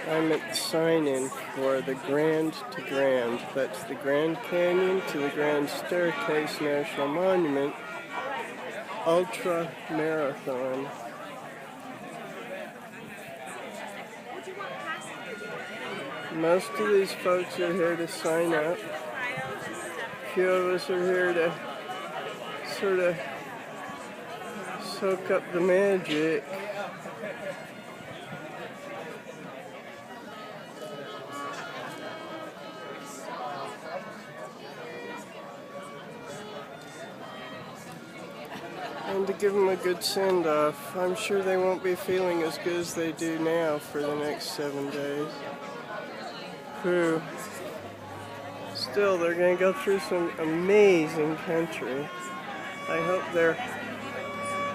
I'm at the sign-in for the Grand to Grand. That's the Grand Canyon to the Grand Staircase National Monument Ultra Marathon. Most of these folks are here to sign up. A few of us are here to sort of soak up the magic. And to give them a good send-off. I'm sure they won't be feeling as good as they do now for the next 7 days. Whew. Still, they're going to go through some amazing country. I hope they're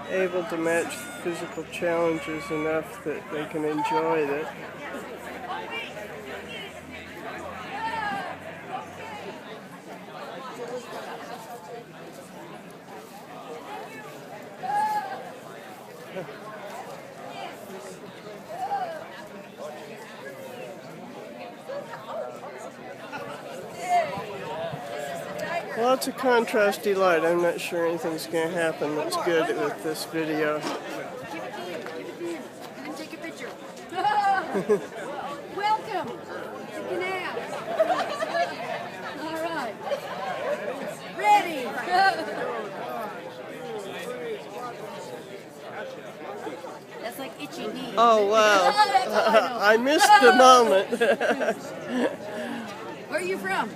able to match physical challenges enough that they can enjoy it. Lots of contrasty light. I'm not sure anything's going to happen that's good with this video. And take a picture. Welcome to Canal. All right. Ready. That's like itchy knee. Oh, wow. I missed the moment. Where are you from?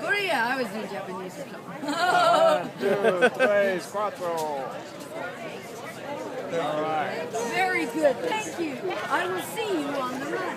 Korea. I was in Japanese or something. 1, 2, 3, 4. All right. Very good. Thank you. I will see you on the run.